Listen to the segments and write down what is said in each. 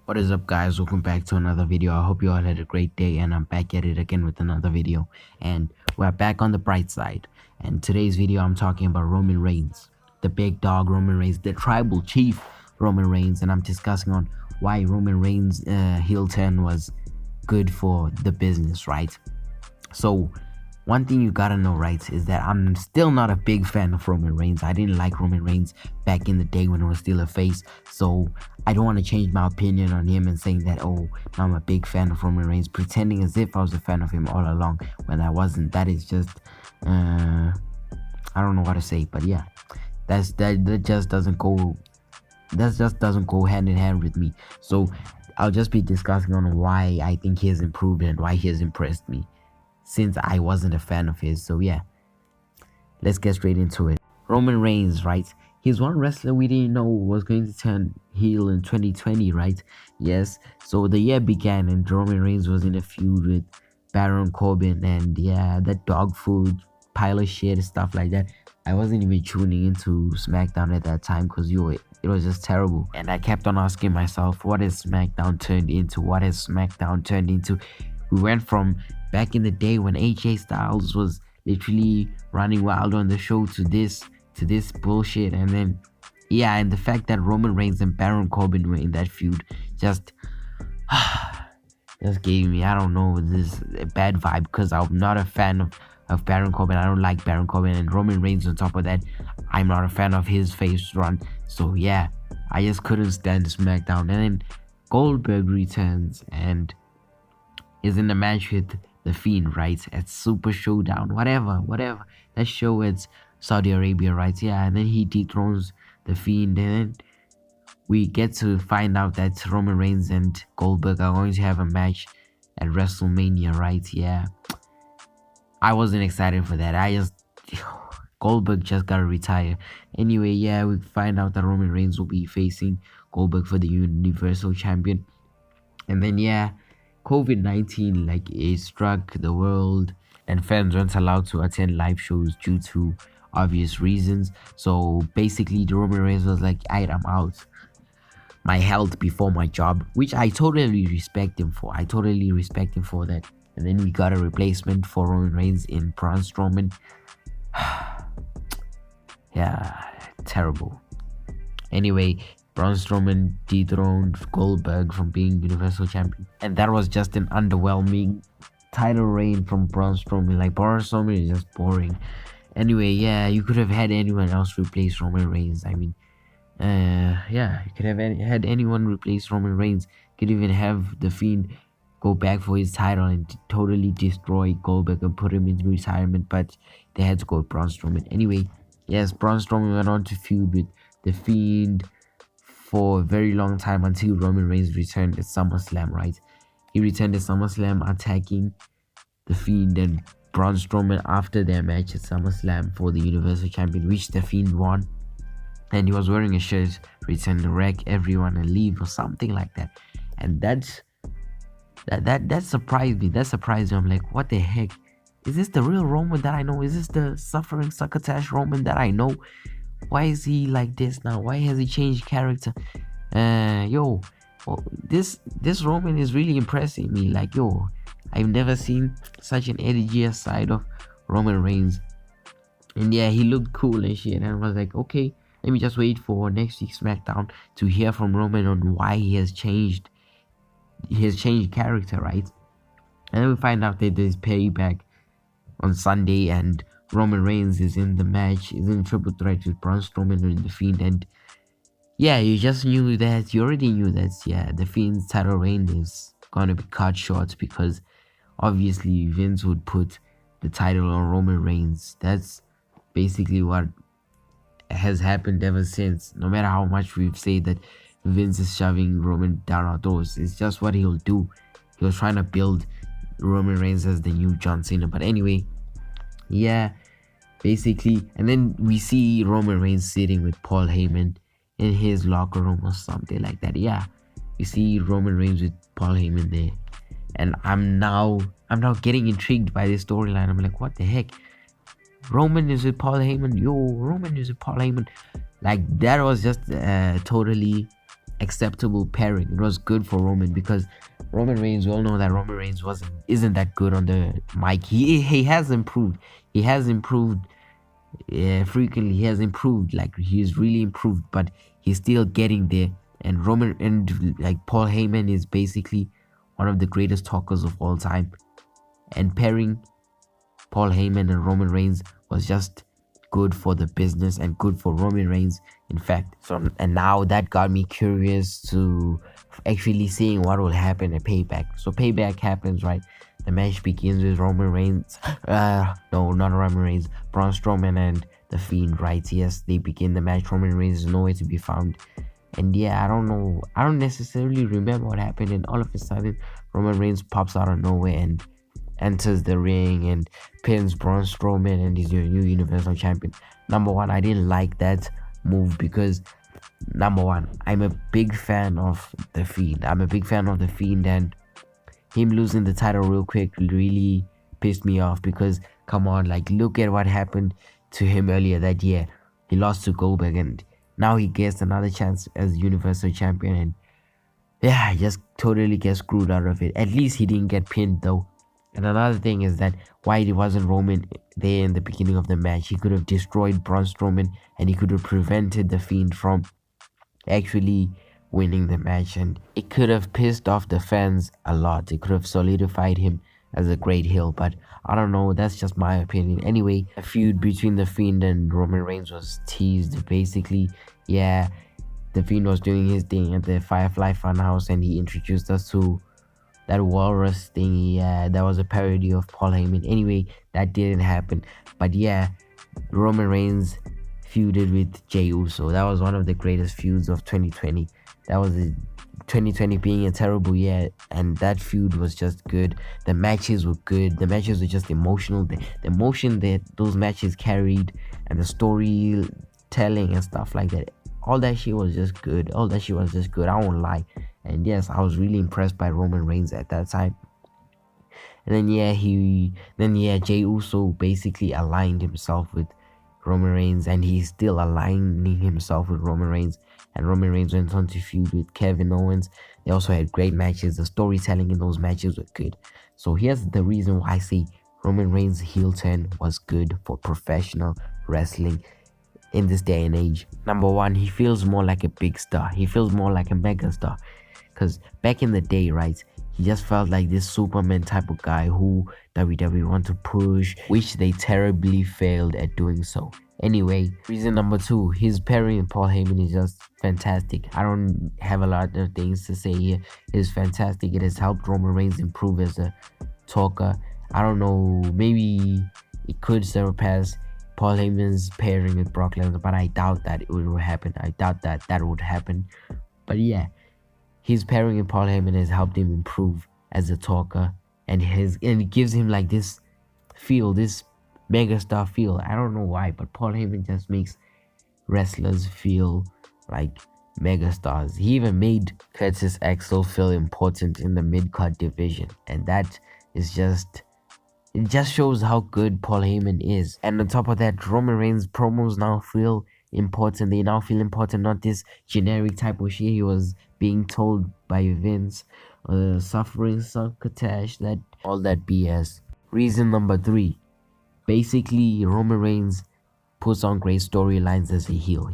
What is up, guys? Welcome back to another video. I hope you all had a great day, and I'm back at it again with another video, and we're back on the bright side. And today's video, I'm talking about Roman Reigns, the big dog Roman Reigns, the tribal chief Roman Reigns, and I'm discussing on why Roman Reigns heel turn was good for the business, right? So one thing you gotta know, right, is that I'm still not a big fan of Roman Reigns. I didn't like Roman Reigns back in the day when he was still a face. So I don't want to change my opinion on him and saying that, oh, now I'm a big fan of Roman Reigns, pretending as if I was a fan of him all along when I wasn't. That is just, I don't know what to say, but yeah, that just doesn't go. That just doesn't go hand in hand with me. So I'll just be discussing on why I think he has improved and why he has impressed me, since I wasn't a fan of his. So yeah, let's get straight into it. Roman Reigns, right? He's one wrestler we didn't know was going to turn heel in 2020, right? Yes. So the year began and Roman Reigns was in a feud with Baron Corbin, and yeah, that dog food pile of shit, stuff like that. I wasn't even tuning into SmackDown at that time because it was just terrible. And I kept on asking myself, what has SmackDown turned into? What has SmackDown turned into? We went from back in the day when AJ Styles was literally running wild on the show to this bullshit. And then yeah, and the fact that Roman Reigns and Baron Corbin were in that feud just gave me, I don't know, this a bad vibe, because I'm not a fan of Baron Corbin. I don't like Baron Corbin, and Roman Reigns on top of that, I'm not a fan of his face run. So yeah, I just couldn't stand SmackDown. And then Goldberg returns and is in the match with The Fiend, right? At Super Showdown, whatever. That show at Saudi Arabia, right? Yeah, and then he dethrones The Fiend, and then we get to find out that Roman Reigns and Goldberg are going to have a match at WrestleMania, right? Yeah. I wasn't excited for that. Goldberg just gotta retire. Anyway, yeah, we find out that Roman Reigns will be facing Goldberg for the Universal Champion. And then yeah, COVID-19, like, it struck the world, and fans weren't allowed to attend live shows due to obvious reasons. So basically, the Roman Reigns was like, I'm out. My health before my job, which I totally respect him for. I totally respect him for that. And then we got a replacement for Roman Reigns in Braun Strowman. Yeah, terrible. Anyway, Braun Strowman dethroned Goldberg from being Universal Champion, and that was just an underwhelming title reign from Braun Strowman. Like, Braun Strowman is just boring. Anyway, yeah, you could have had anyone else replace Roman Reigns. I mean, yeah, you could have had anyone replace Roman Reigns. Could even have The Fiend go back for his title and totally destroy Goldberg and put him into retirement, but they had to go with Braun Strowman. Anyway, yes, Braun Strowman went on to feud with The Fiend for a very long time until Roman Reigns returned at SummerSlam, right? He returned at SummerSlam attacking The Fiend and Braun Strowman after their match at SummerSlam for the Universal Champion, which The Fiend won. And he was wearing a shirt written "Wreck Everyone and Leave" or something like that. And that surprised me. That surprised me. I'm like, what the heck? Is this the real Roman that I know? Is this the suffering succotash Roman that I know? Why is he like this now? Why has he changed character? This Roman is really impressing me. Like, I've never seen such an edgier side of Roman Reigns. And yeah, he looked cool and shit. And I was like, okay, let me just wait for next week's SmackDown to hear from Roman on why he has changed character, right? And then we find out that there's payback on Sunday, and Roman Reigns is in the match, is in triple threat with Braun Strowman and The Fiend. And yeah, you already knew that, yeah, The Fiend's title reign is gonna be cut short, because obviously Vince would put the title on Roman Reigns. That's basically what has happened ever since. No matter how much we've said that Vince is shoving Roman down our throats, it's just what he'll do. He was trying to build Roman Reigns as the new John Cena. But anyway, yeah, basically, and then we see Roman Reigns sitting with Paul Heyman in his locker room or something like that. Yeah, we see Roman Reigns with Paul Heyman there, and I'm now getting intrigued by this storyline. I'm like, what the heck? Roman is with Paul Heyman. Roman is with Paul Heyman. Like, that was just totally acceptable pairing. It was good for Roman because Roman Reigns, we all know that Roman Reigns isn't that good on the mic. He has improved. He has improved frequently. He has improved. Like he's really improved, but he's still getting there. And Roman and like Paul Heyman is basically one of the greatest talkers of all time. And pairing Paul Heyman and Roman Reigns was just good for the business and good for Roman Reigns, in fact. So, and now that got me curious to actually seeing what will happen at Payback. So Payback happens, right? The match begins with Roman Reigns. No, not Roman Reigns. Braun Strowman and The Fiend, right? Yes, they begin the match. Roman Reigns is nowhere to be found. And yeah, I don't know. I don't necessarily remember what happened. And all of a sudden, Roman Reigns pops out of nowhere and enters the ring and pins Braun Strowman and is your new Universal Champion. Number one, I didn't like that move because, number one, I'm a big fan of The Fiend. And him losing the title real quick really pissed me off because, come on, like, look at what happened to him earlier that year. He lost to Goldberg and now he gets another chance as Universal Champion, and yeah, I just totally get screwed out of it. At least he didn't get pinned though. And another thing is that why it wasn't Roman there in the beginning of the match. He could have destroyed Braun Strowman and he could have prevented The Fiend from actually winning the match, and it could have pissed off the fans a lot. It could have solidified him as a great heel, but I don't know, that's just my opinion. Anyway, a feud between The Fiend and Roman Reigns was teased. Basically, yeah, The Fiend was doing his thing at the Firefly Funhouse and he introduced us to that walrus thing. Yeah, that was a parody of Paul Heyman. Anyway, that didn't happen, but yeah, Roman Reigns feuded with Jey Uso. That was one of the greatest feuds of 2020. That was 2020 being a terrible year, and that feud was just good. The matches were good. The matches were just emotional. The emotion that those matches carried and the storytelling and stuff like that, all that shit was just good. I won't lie. And yes, I was really impressed by Roman Reigns at that time. And then Jey Uso basically aligned himself with Roman Reigns, and he's still aligning himself with Roman Reigns. And Roman Reigns went on to feud with Kevin Owens. They also had great matches. The storytelling in those matches were good. So here's the reason why I say Roman Reigns' heel turn was good for professional wrestling in this day and age. Number one, he feels more like a big star. He feels more like a mega star. Because back in the day, right, he just felt like this Superman type of guy who WWE want to push, which they terribly failed at doing so. Anyway, reason number two, his pairing with Paul Heyman is just fantastic. I don't have a lot of things to say here. It's fantastic. It has helped Roman Reigns improve as a talker. I don't know, maybe it could surpass Paul Heyman's pairing with Brock Lesnar, but I doubt that it would happen. Would happen. But yeah, his pairing with Paul Heyman has helped him improve as a talker, and it gives him like this feel, this megastar feel. I don't know why, but Paul Heyman just makes wrestlers feel like megastars. He even made Curtis Axel feel important in the mid-card division, and that is it just shows how good Paul Heyman is. And on top of that, Roman Reigns promos now feel important. They now feel important, not this generic type of shit he was being told by Vince, suffering succotash, all that BS. Reason number three, basically Roman Reigns puts on great storylines as a heel.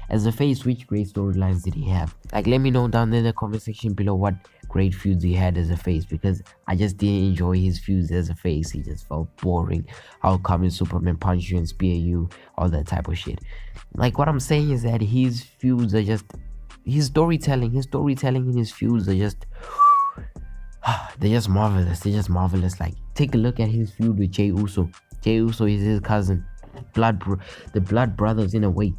As a face, which great storylines did he have? Like, let me know down in the comment section below what great feuds he had as a face, because I just didn't enjoy his feuds as a face. He just felt boring. How come Superman punch you and spear you, all that type of shit. Like, what I'm saying is that his feuds are just, his storytelling in his feuds are just they're just marvelous. Like, take a look at his feud with Jey Uso. Jey Uso is his cousin, the blood brothers in a way.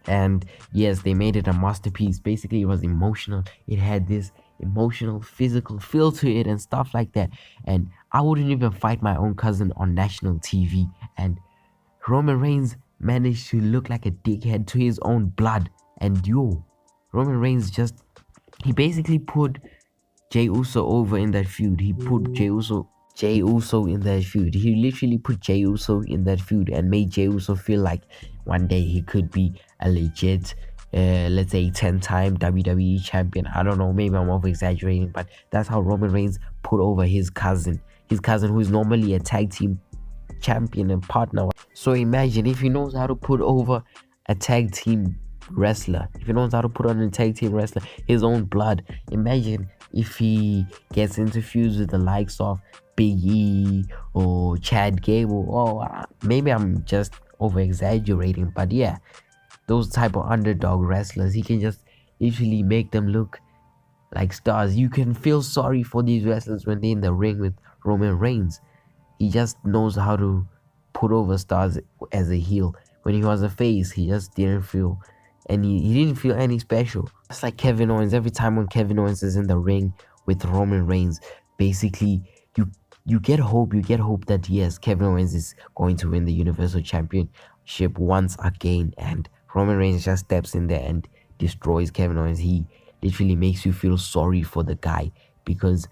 And yes, they made it a masterpiece. Basically, it was emotional. It had this emotional, physical feel to it and stuff like that. And I wouldn't even fight my own cousin on national TV. And Roman Reigns managed to look like a dickhead to his own blood. And Roman Reigns he basically put Jey Uso over in that feud. He put Jey Uso in that feud. He literally put Jey Uso in that feud and made Jey Uso feel like one day he could be a legit let's say 10-time WWE champion. I don't know, maybe I'm over exaggerating, but that's how Roman Reigns put over his cousin who is normally a tag team champion and partner. So imagine if he knows how to put over a tag team wrestler, if he knows how to put on a tag team wrestler, his own blood. Imagine if he gets into feuds with the likes of Big E or Chad Gable. Maybe I'm just over exaggerating, but yeah, those type of underdog wrestlers, he can just literally make them look like stars. You can feel sorry for these wrestlers when they're in the ring with Roman Reigns. He just knows how to put over stars as a heel. When he was a face, he just didn't feel he didn't feel any special. It's like Kevin Owens. Every time when Kevin Owens is in the ring with Roman Reigns, basically you get hope. You get hope that yes, Kevin Owens is going to win the Universal Championship once again, and Roman Reigns just steps in there and destroys Kevin Owens. He literally makes you feel sorry for the guy, because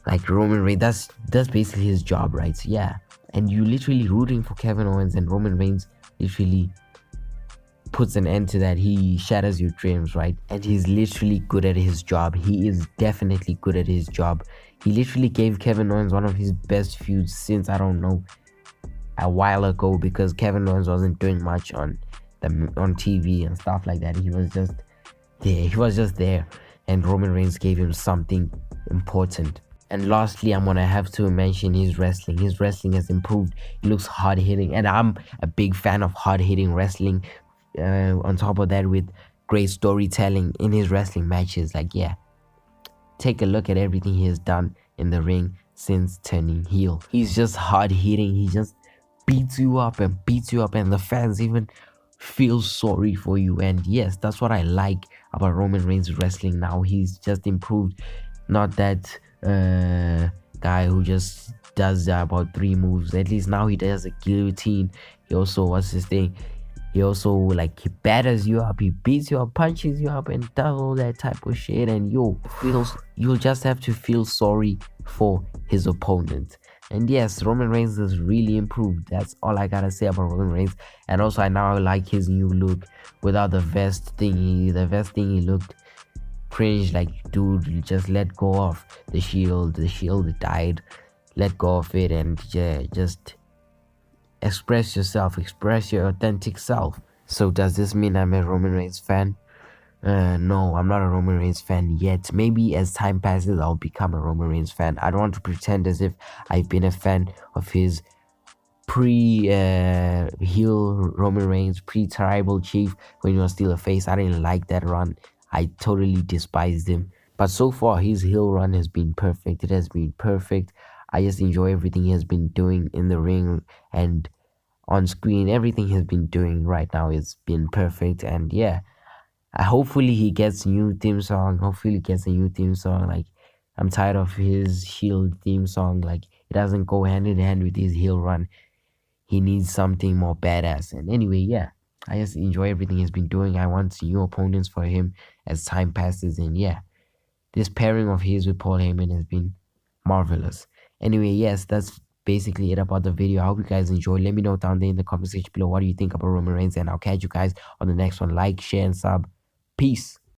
like Roman Reigns, that's basically his job, right? So yeah, and you literally rooting for Kevin Owens, and Roman Reigns literally puts an end to that. He shatters your dreams, right? And he's literally good at his job. He is definitely good at his job. He literally gave Kevin Owens one of his best feuds since, I don't know, a while ago, because Kevin Owens wasn't doing much on TV and stuff like that. He was just there, and Roman Reigns gave him something important. And lastly, I'm gonna have to mention his wrestling. His wrestling has improved. He looks hard hitting, and I'm a big fan of hard hitting wrestling. On top of that, with great storytelling in his wrestling matches. Like, yeah, take a look at everything he has done in the ring since turning heel. He's just hard hitting. He just beats you up, and the fans even feel sorry for you. And yes, that's what I like about Roman Reigns wrestling now. He's just improved. Not that guy who just does about 3 moves. At least now he does a guillotine. He also, what's his thing, he also, like, he batters you up, he beats you up, punches you up, and does all that type of shit. And you'll just have to feel sorry for his opponent. And yes, Roman Reigns has really improved. That's all I gotta say about Roman Reigns. And also, I now like his new look without the vest thingy. The vest thingy looked cringe. Like, dude, just let go of the shield. The shield died. Let go of it, and yeah, just express yourself, express your authentic self. So does this mean I'm a Roman Reigns fan? No, I'm not a Roman Reigns fan yet. Maybe as time passes, I'll become a Roman Reigns fan. I don't want to pretend as if I've been a fan of his pre-heel Roman Reigns, pre-tribal chief, when he was still a face. I didn't like that run. I totally despised him. But so far, his heel run has been perfect. It has been perfect. I just enjoy everything he has been doing in the ring and on screen. Everything he's been doing right now has been perfect. And yeah, hopefully he gets a new theme song. Like, I'm tired of his heel theme song. Like, it doesn't go hand in hand with his heel run. He needs something more badass. And anyway, yeah, I just enjoy everything he's been doing. I want new opponents for him as time passes. And yeah, this pairing of his with Paul Heyman has been marvelous. Anyway, yes, that's basically it about the video. I hope you guys enjoyed. Let me know down there in the comment section below what do you think about Roman Reigns, and I'll catch you guys on the next one. Like, share, and sub. Peace.